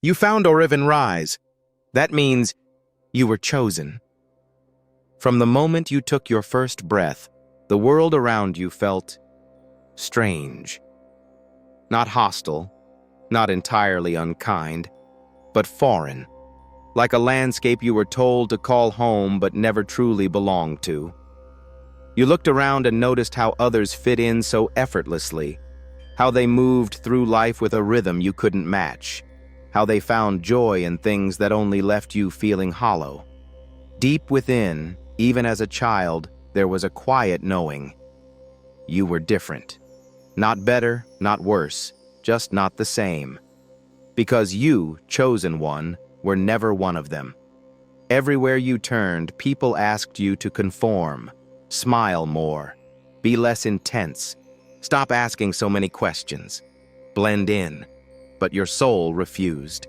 You found Orivyn rise. That means you were chosen. From the moment you took your first breath, the world around you felt strange. Not hostile, not entirely unkind, but foreign. Like a landscape you were told to call home but never truly belonged to. You looked around and noticed how others fit in so effortlessly, how they moved through life with a rhythm you couldn't match, how they found joy in things that only left you feeling hollow. Deep within, even as a child, there was a quiet knowing. You were different. Not better, not worse, just not the same. Because you, chosen one, were never one of them. Everywhere you turned, people asked you to conform, smile more, be less intense, stop asking so many questions, blend in. But your soul refused.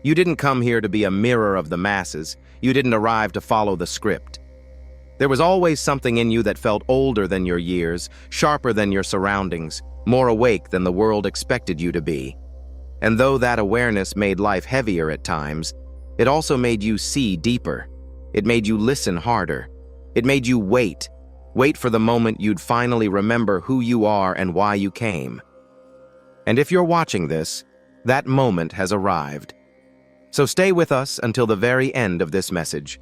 You didn't come here to be a mirror of the masses. You didn't arrive to follow the script. There was always something in you that felt older than your years, sharper than your surroundings, more awake than the world expected you to be. And though that awareness made life heavier at times, it also made you see deeper. It made you listen harder. It made you wait for the moment you'd finally remember who you are and why you came. And if you're watching this, that moment has arrived. So stay with us until the very end of this message.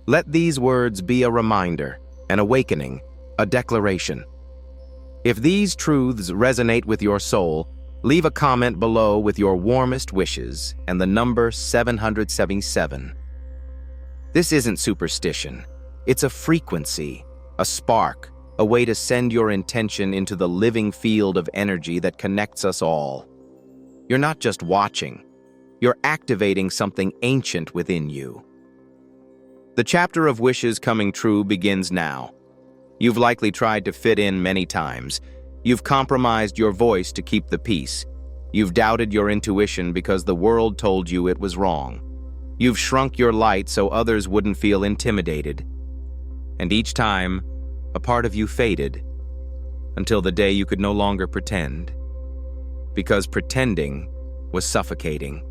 Let these words be a reminder, an awakening, a declaration. If these truths resonate with your soul, leave a comment below with your warmest wishes and the number 777. This isn't superstition. It's a frequency, a spark, a way to send your intention into the living field of energy that connects us all. You're not just watching. You're activating something ancient within you. The chapter of wishes coming true begins now. You've likely tried to fit in many times. You've compromised your voice to keep the peace. You've doubted your intuition because the world told you it was wrong. You've shrunk your light so others wouldn't feel intimidated. And each time, a part of you faded, until the day you could no longer pretend. Because pretending was suffocating.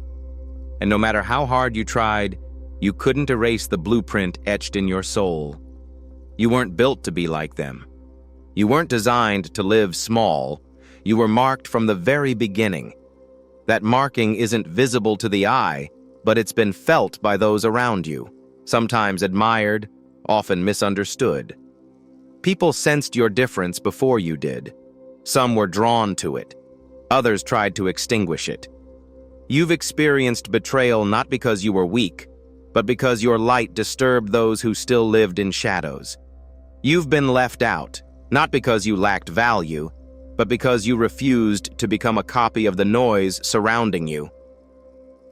And no matter how hard you tried, you couldn't erase the blueprint etched in your soul. You weren't built to be like them. You weren't designed to live small. You were marked from the very beginning. That marking isn't visible to the eye, but it's been felt by those around you, sometimes admired, often misunderstood. People sensed your difference before you did. Some were drawn to it. Others tried to extinguish it. You've experienced betrayal not because you were weak, but because your light disturbed those who still lived in shadows. You've been left out, not because you lacked value, but because you refused to become a copy of the noise surrounding you.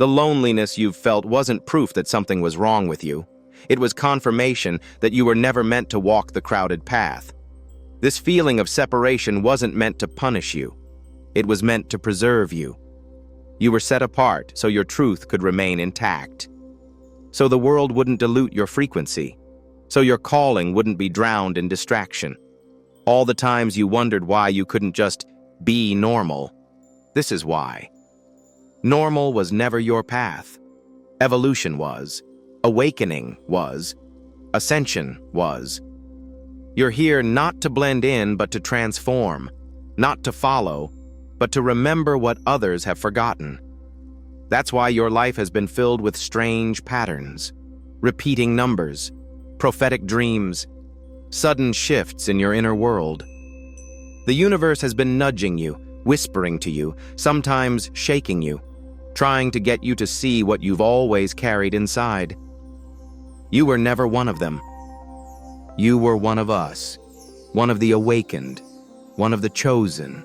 The loneliness you've felt wasn't proof that something was wrong with you. It was confirmation that you were never meant to walk the crowded path. This feeling of separation wasn't meant to punish you. It was meant to preserve you. You were set apart so your truth could remain intact. So the world wouldn't dilute your frequency. So your calling wouldn't be drowned in distraction. All the times you wondered why you couldn't just be normal. This is why. Normal was never your path. Evolution was. Awakening was. Ascension was. You're here not to blend in, but to transform. Not to follow, but to remember what others have forgotten. That's why your life has been filled with strange patterns, repeating numbers, prophetic dreams, sudden shifts in your inner world. The universe has been nudging you, whispering to you, sometimes shaking you, trying to get you to see what you've always carried inside. You were never one of them. You were one of us, one of the awakened, one of the chosen.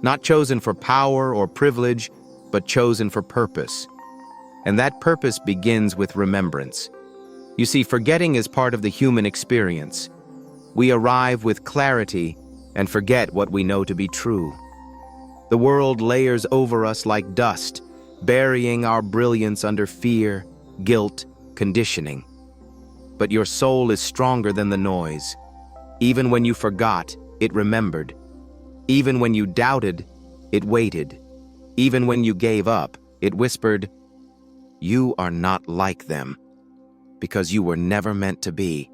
Not chosen for power or privilege, but chosen for purpose. And that purpose begins with remembrance. You see, forgetting is part of the human experience. We arrive with clarity and forget what we know to be true. The world layers over us like dust, burying our brilliance under fear, guilt, conditioning. But your soul is stronger than the noise. Even when you forgot, it remembered. Even when you doubted, it waited. Even when you gave up, it whispered, you are not like them, because you were never meant to be.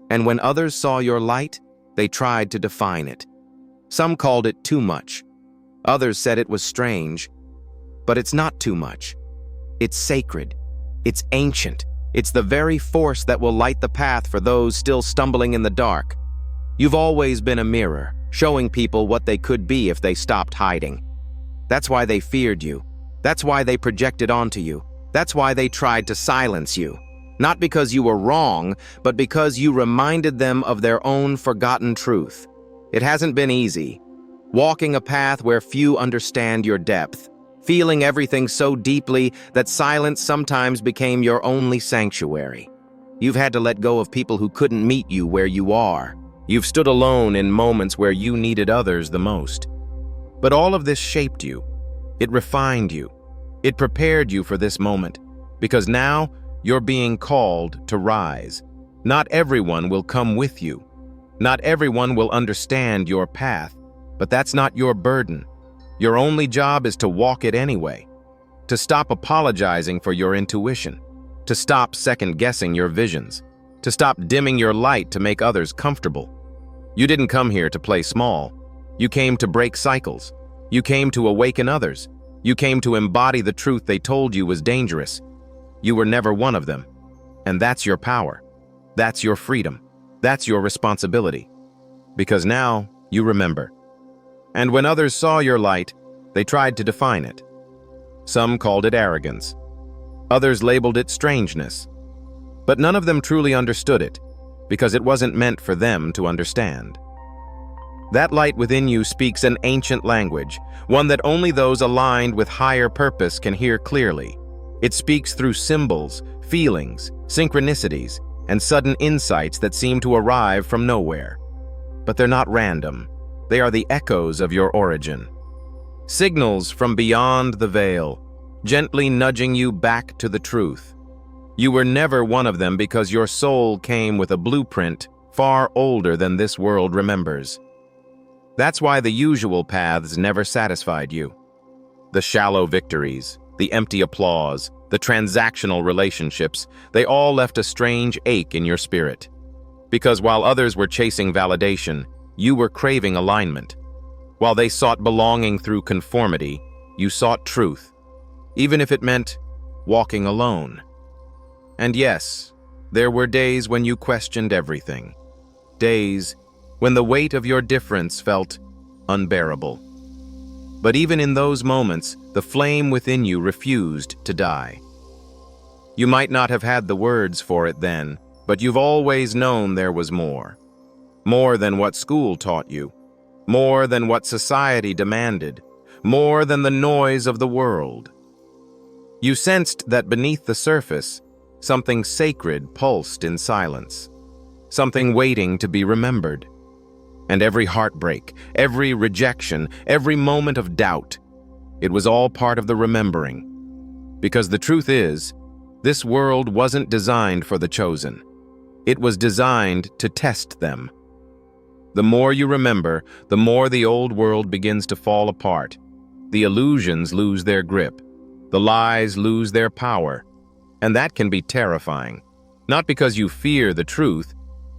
And when others saw your light, they tried to define it. Some called it too much. Others said it was strange. But it's not too much. It's sacred. It's ancient. It's the very force that will light the path for those still stumbling in the dark. You've always been a mirror, showing people what they could be if they stopped hiding. That's why they feared you. That's why they projected onto you. That's why they tried to silence you. Not because you were wrong, but because you reminded them of their own forgotten truth. It hasn't been easy. Walking a path where few understand your depth. Feeling everything so deeply that silence sometimes became your only sanctuary. You've had to let go of people who couldn't meet you where you are. You've stood alone in moments where you needed others the most. But all of this shaped you. It refined you. It prepared you for this moment, because now you're being called to rise. Not everyone will come with you. Not everyone will understand your path, but that's not your burden. Your only job is to walk it anyway, to stop apologizing for your intuition, to stop second-guessing your visions, to stop dimming your light to make others comfortable. You didn't come here to play small. You came to break cycles. You came to awaken others. You came to embody the truth they told you was dangerous. You were never one of them. And that's your power. That's your freedom. That's your responsibility. Because now you remember. And when others saw your light, they tried to define it. Some called it arrogance. Others labeled it strangeness. But none of them truly understood it, because it wasn't meant for them to understand. That light within you speaks an ancient language, one that only those aligned with higher purpose can hear clearly. It speaks through symbols, feelings, synchronicities, and sudden insights that seem to arrive from nowhere. But they're not random. They are the echoes of your origin. Signals from beyond the veil, gently nudging you back to the truth. You were never one of them because your soul came with a blueprint far older than this world remembers. That's why the usual paths never satisfied you. The shallow victories, the empty applause, the transactional relationships, they all left a strange ache in your spirit. Because while others were chasing validation, you were craving alignment. While they sought belonging through conformity, you sought truth, even if it meant walking alone. And yes, there were days when you questioned everything. Days when the weight of your difference felt unbearable. But even in those moments, the flame within you refused to die. You might not have had the words for it then, but you've always known there was more. More than what school taught you. More than what society demanded. More than the noise of the world. You sensed that beneath the surface, something sacred pulsed in silence. Something waiting to be remembered. And every heartbreak, every rejection, every moment of doubt, it was all part of the remembering. Because the truth is, this world wasn't designed for the chosen. It was designed to test them. The more you remember, the more the old world begins to fall apart. The illusions lose their grip. The lies lose their power. And that can be terrifying. Not because you fear the truth,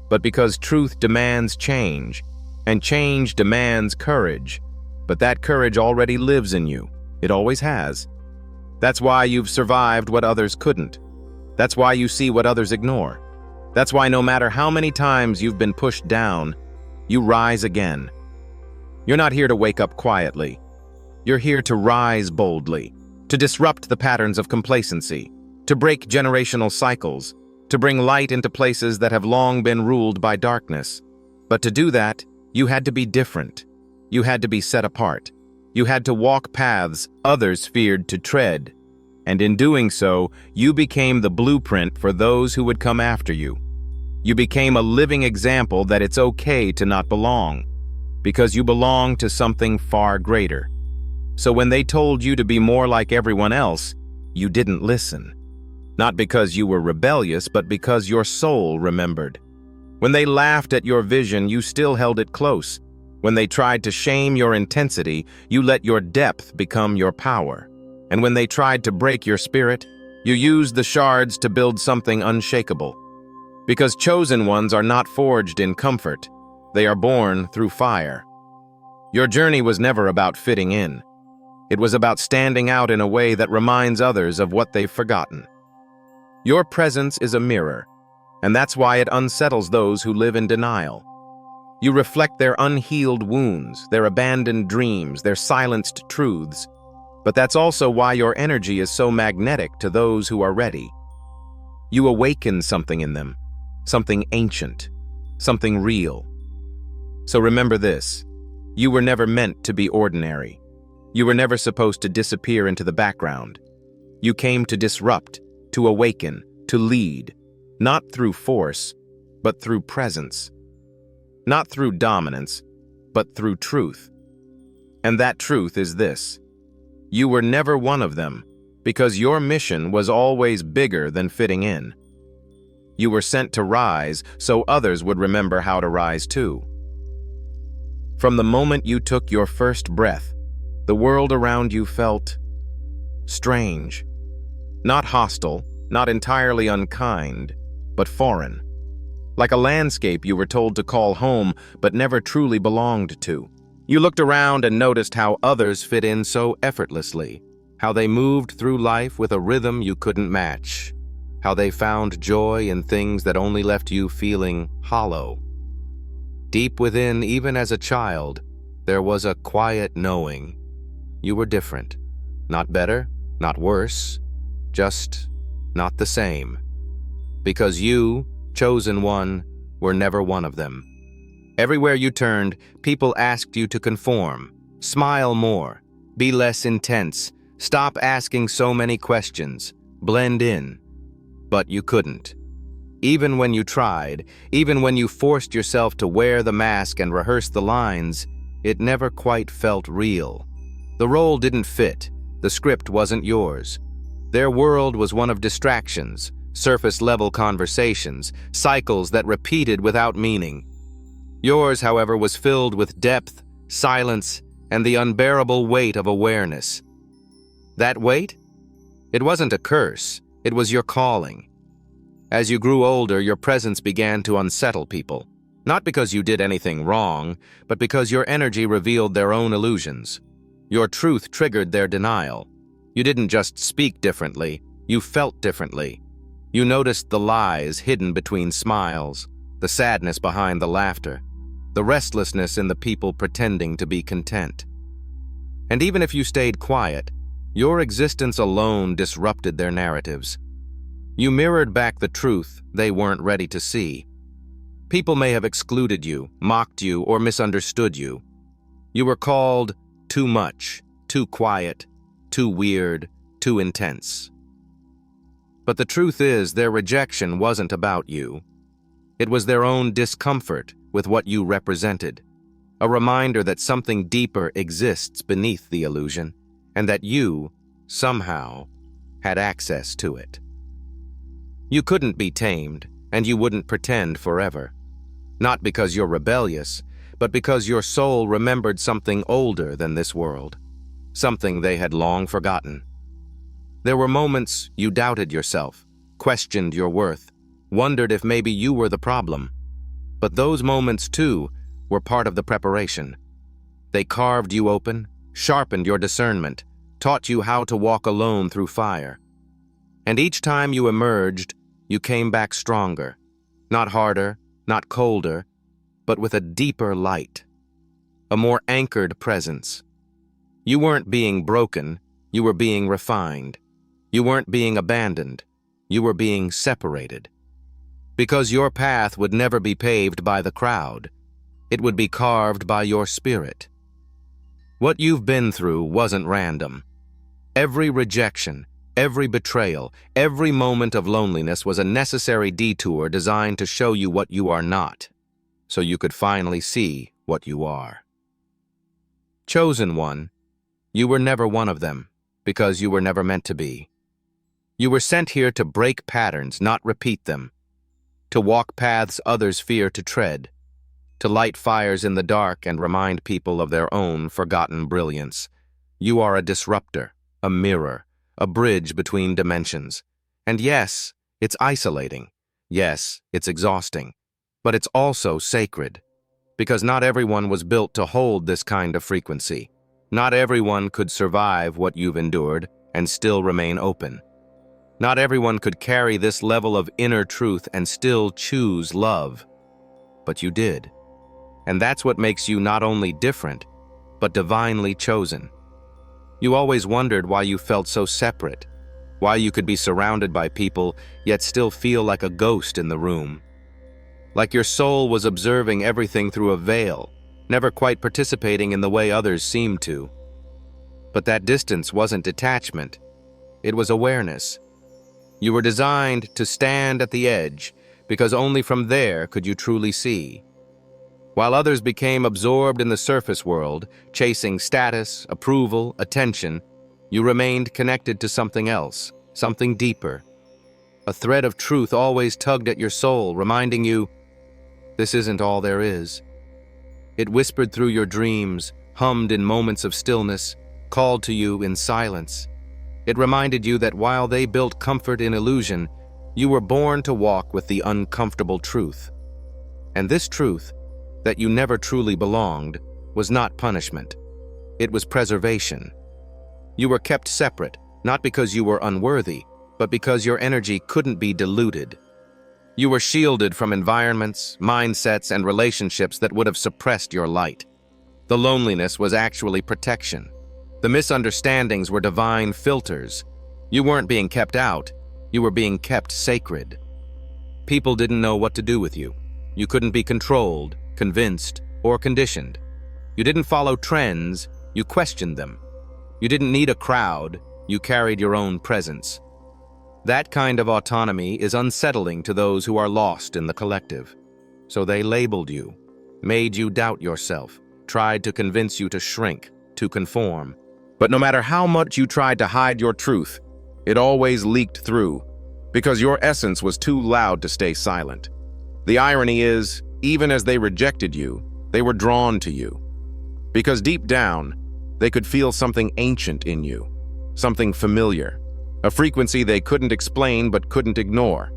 but because truth demands change. And change demands courage. But that courage already lives in you. It always has. That's why you've survived what others couldn't. That's why you see what others ignore. That's why no matter how many times you've been pushed down, you rise again. You're not here to wake up quietly. You're here to rise boldly, to disrupt the patterns of complacency, to break generational cycles, to bring light into places that have long been ruled by darkness. But to do that, you had to be different. You had to be set apart. You had to walk paths others feared to tread. And in doing so, you became the blueprint for those who would come after you. You became a living example that it's okay to not belong, because you belong to something far greater. So when they told you to be more like everyone else, you didn't listen. Not because you were rebellious, but because your soul remembered. When they laughed at your vision, you still held it close. When they tried to shame your intensity, you let your depth become your power. And when they tried to break your spirit, You used the shards to build something unshakable. Because chosen ones are not forged in comfort. They are born through fire. Your journey was never about fitting in. It was about standing out in a way that reminds others of what they've forgotten. Your presence is a mirror, and that's why it unsettles those who live in denial. You reflect their unhealed wounds, their abandoned dreams, their silenced truths. But that's also why your energy is so magnetic to those who are ready. You awaken something in them, something ancient, something real. So remember this: you were never meant to be ordinary. You were never supposed to disappear into the background. You came to disrupt, to awaken, to lead, not through force, but through presence. Not through dominance, but through truth. And that truth is this: you were never one of them, because your mission was always bigger than fitting in. You were sent to rise so others would remember how to rise too. From the moment you took your first breath, the world around you felt strange. Not hostile, not entirely unkind, but foreign. Like a landscape you were told to call home, but never truly belonged to. You looked around and noticed how others fit in so effortlessly, how they moved through life with a rhythm you couldn't match, how they found joy in things that only left you feeling hollow. Deep within, even as a child, there was a quiet knowing. You were different. Not better, not worse, just not the same. Because you, chosen one, were never one of them. Everywhere you turned, people asked you to conform, smile more, be less intense, stop asking so many questions, blend in. But you couldn't. Even when you tried, even when you forced yourself to wear the mask and rehearse the lines, it never quite felt real. The role didn't fit, the script wasn't yours. Their world was one of distractions, surface-level conversations, cycles that repeated without meaning. Yours, however, was filled with depth, silence, and the unbearable weight of awareness. That weight? It wasn't a curse, it was your calling. As you grew older, your presence began to unsettle people. Not because you did anything wrong, but because your energy revealed their own illusions. Your truth triggered their denial. You didn't just speak differently, you felt differently. You noticed the lies hidden between smiles, the sadness behind the laughter, the restlessness in the people pretending to be content. And even if you stayed quiet, your existence alone disrupted their narratives. You mirrored back the truth they weren't ready to see. People may have excluded you, mocked you, or misunderstood you. You were called too much, too quiet, too weird, too intense. But the truth is, their rejection wasn't about you. It was their own discomfort with what you represented, a reminder that something deeper exists beneath the illusion, and that you, somehow, had access to it. You couldn't be tamed, and you wouldn't pretend forever. Not because you're rebellious, but because your soul remembered something older than this world, something they had long forgotten. There were moments you doubted yourself, questioned your worth, wondered if maybe you were the problem. But those moments, too, were part of the preparation. They carved you open, sharpened your discernment, taught you how to walk alone through fire. And each time you emerged, you came back stronger, not harder, not colder, but with a deeper light, a more anchored presence. You weren't being broken, you were being refined. You weren't being abandoned, you were being separated. Because your path would never be paved by the crowd. It would be carved by your spirit. What you've been through wasn't random. Every rejection, every betrayal, every moment of loneliness was a necessary detour designed to show you what you are not, so you could finally see what you are. Chosen one, you were never one of them, because you were never meant to be. You were sent here to break patterns, not repeat them, to walk paths others fear to tread, to light fires in the dark and remind people of their own forgotten brilliance. You are a disruptor, a mirror, a bridge between dimensions. And yes, it's isolating. Yes, it's exhausting. But it's also sacred. Because not everyone was built to hold this kind of frequency. Not everyone could survive what you've endured and still remain open. Not everyone could carry this level of inner truth and still choose love. But you did. And that's what makes you not only different, but divinely chosen. You always wondered why you felt so separate, why you could be surrounded by people yet still feel like a ghost in the room. Like your soul was observing everything through a veil, never quite participating in the way others seemed to. But that distance wasn't detachment, it was awareness. You were designed to stand at the edge, because only from there could you truly see. While others became absorbed in the surface world, chasing status, approval, attention, you remained connected to something else, something deeper. A thread of truth always tugged at your soul, reminding you, this isn't all there is. It whispered through your dreams, hummed in moments of stillness, called to you in silence. It reminded you that while they built comfort in illusion, you were born to walk with the uncomfortable truth. And this truth, that you never truly belonged, was not punishment. It was preservation. You were kept separate, not because you were unworthy, but because your energy couldn't be diluted. You were shielded from environments, mindsets, and relationships that would have suppressed your light. The loneliness was actually protection. The misunderstandings were divine filters. You weren't being kept out, you were being kept sacred. People didn't know what to do with you. You couldn't be controlled, convinced, or conditioned. You didn't follow trends, you questioned them. You didn't need a crowd, you carried your own presence. That kind of autonomy is unsettling to those who are lost in the collective. So they labeled you, made you doubt yourself, tried to convince you to shrink, to conform. But no matter how much you tried to hide your truth, it always leaked through, because your essence was too loud to stay silent. The irony is, even as they rejected you, they were drawn to you. Because deep down, they could feel something ancient in you, something familiar, a frequency they couldn't explain but couldn't ignore.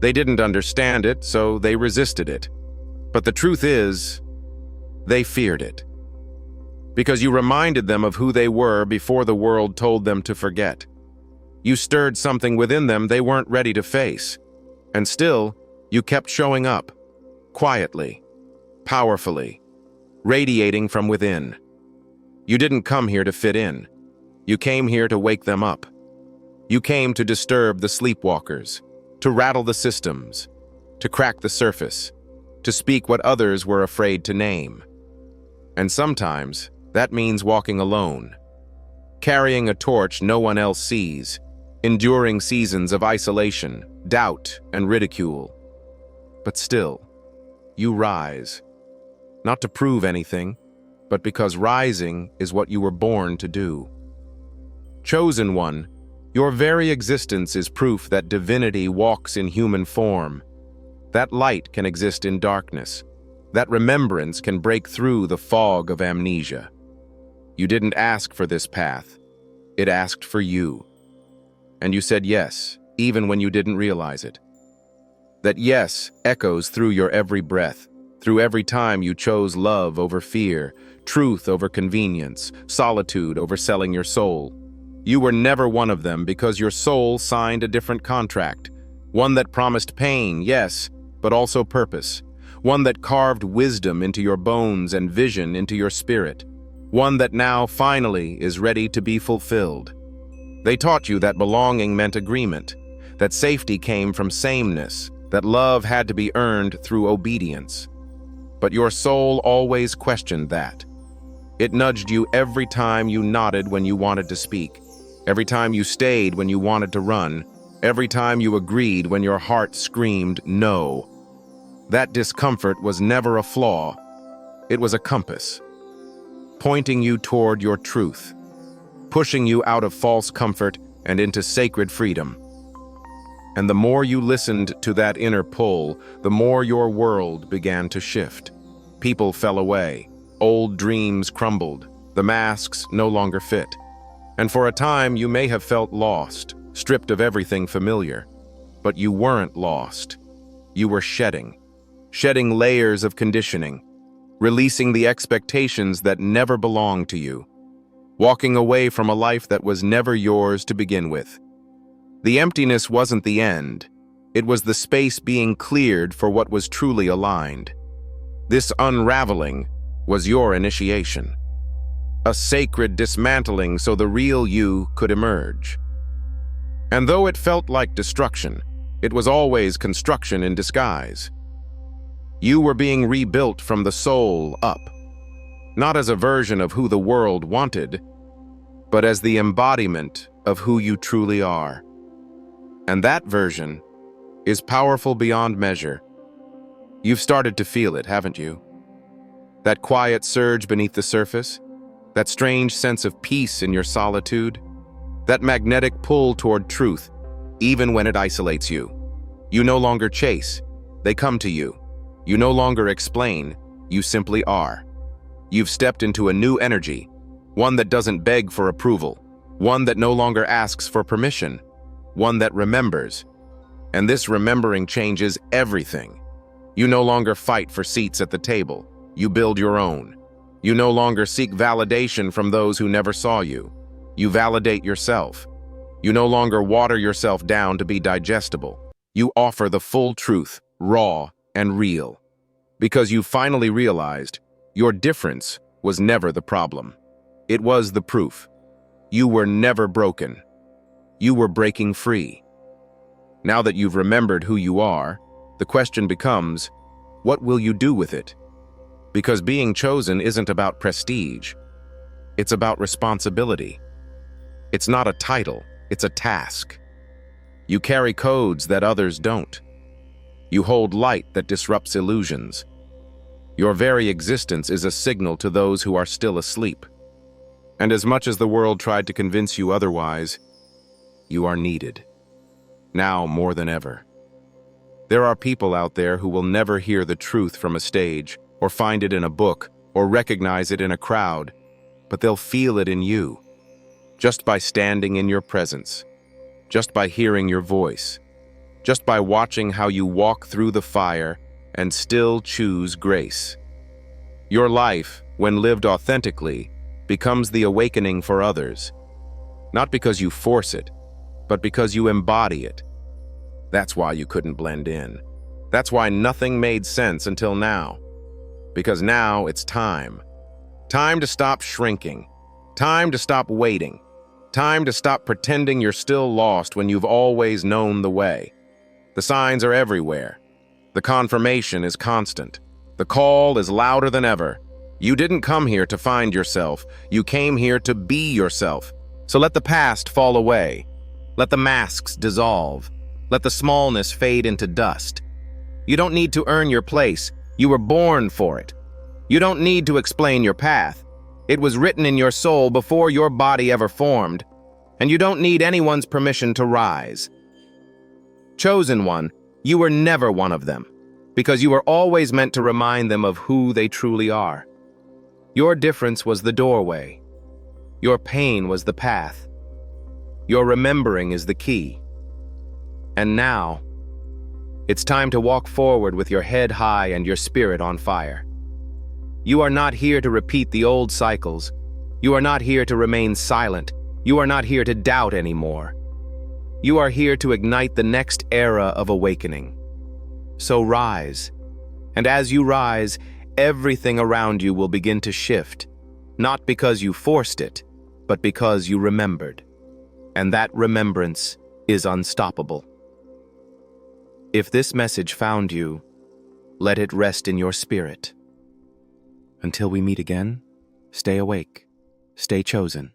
They didn't understand it, so they resisted it. But the truth is, they feared it. Because you reminded them of who they were before the world told them to forget. You stirred something within them they weren't ready to face. And still, you kept showing up, quietly, powerfully, radiating from within. You didn't come here to fit in. You came here to wake them up. You came to disturb the sleepwalkers, to rattle the systems, to crack the surface, to speak what others were afraid to name. And sometimes, that means walking alone, carrying a torch no one else sees, enduring seasons of isolation, doubt, and ridicule. But still, you rise, not to prove anything, but because rising is what you were born to do. Chosen one, your very existence is proof that divinity walks in human form. That light can exist in darkness. That remembrance can break through the fog of amnesia. You didn't ask for this path. It asked for you. And you said yes, even when you didn't realize it. That yes echoes through your every breath, through every time you chose love over fear, truth over convenience, solitude over selling your soul. You were never one of them because your soul signed a different contract, one that promised pain, yes, but also purpose, one that carved wisdom into your bones and vision into your spirit, one that now finally is ready to be fulfilled. They taught you that belonging meant agreement, that safety came from sameness, that love had to be earned through obedience. But your soul always questioned that. It nudged you every time you nodded when you wanted to speak, every time you stayed when you wanted to run, every time you agreed when your heart screamed no. That discomfort was never a flaw. It was a compass, pointing you toward your truth, pushing you out of false comfort and into sacred freedom. And the more you listened to that inner pull, the more your world began to shift. People fell away, old dreams crumbled, the masks no longer fit. And for a time, you may have felt lost, stripped of everything familiar. But you weren't lost. You were shedding layers of conditioning, releasing the expectations that never belonged to you, walking away from a life that was never yours to begin with. The emptiness wasn't the end. It was the space being cleared for what was truly aligned. This unraveling was your initiation, a sacred dismantling so the real you could emerge. And though it felt like destruction, it was always construction in disguise. You were being rebuilt from the soul up, not as a version of who the world wanted, but as the embodiment of who you truly are. And that version is powerful beyond measure. You've started to feel it, haven't you? That quiet surge beneath the surface, that strange sense of peace in your solitude, that magnetic pull toward truth, even when it isolates you. You no longer chase, they come to you. You no longer explain, you simply are. You've stepped into a new energy, one that doesn't beg for approval, one that no longer asks for permission, one that remembers. And this remembering changes everything. You no longer fight for seats at the table, you build your own. You no longer seek validation from those who never saw you. You validate yourself. You no longer water yourself down to be digestible. You offer the full truth, raw and real. Because you finally realized your difference was never the problem. It was the proof. You were never broken. You were breaking free. Now that you've remembered who you are, the question becomes, what will you do with it? Because being chosen isn't about prestige. It's about responsibility. It's not a title, it's a task. You carry codes that others don't. You hold light that disrupts illusions. Your very existence is a signal to those who are still asleep. And as much as the world tried to convince you otherwise, you are needed. Now more than ever. There are people out there who will never hear the truth from a stage, or find it in a book, or recognize it in a crowd, but they'll feel it in you, just by standing in your presence, just by hearing your voice, just by watching how you walk through the fire and still choose grace. Your life, when lived authentically, becomes the awakening for others, not because you force it, but because you embody it. That's why you couldn't blend in. That's why nothing made sense until now. Because now it's time. Time to stop shrinking. Time to stop waiting. Time to stop pretending you're still lost when you've always known the way. The signs are everywhere. The confirmation is constant. The call is louder than ever. You didn't come here to find yourself. You came here to be yourself. So let the past fall away. Let the masks dissolve. Let the smallness fade into dust. You don't need to earn your place. You were born for it. You don't need to explain your path. It was written in your soul before your body ever formed. And you don't need anyone's permission to rise. Chosen one, you were never one of them, because you were always meant to remind them of who they truly are. Your difference was the doorway. Your pain was the path. Your remembering is the key. And now, it's time to walk forward with your head high and your spirit on fire. You are not here to repeat the old cycles. You are not here to remain silent. You are not here to doubt anymore. You are here to ignite the next era of awakening. So rise. And as you rise, everything around you will begin to shift, not because you forced it, but because you remembered. And that remembrance is unstoppable. If this message found you, let it rest in your spirit. Until we meet again, stay awake, stay chosen.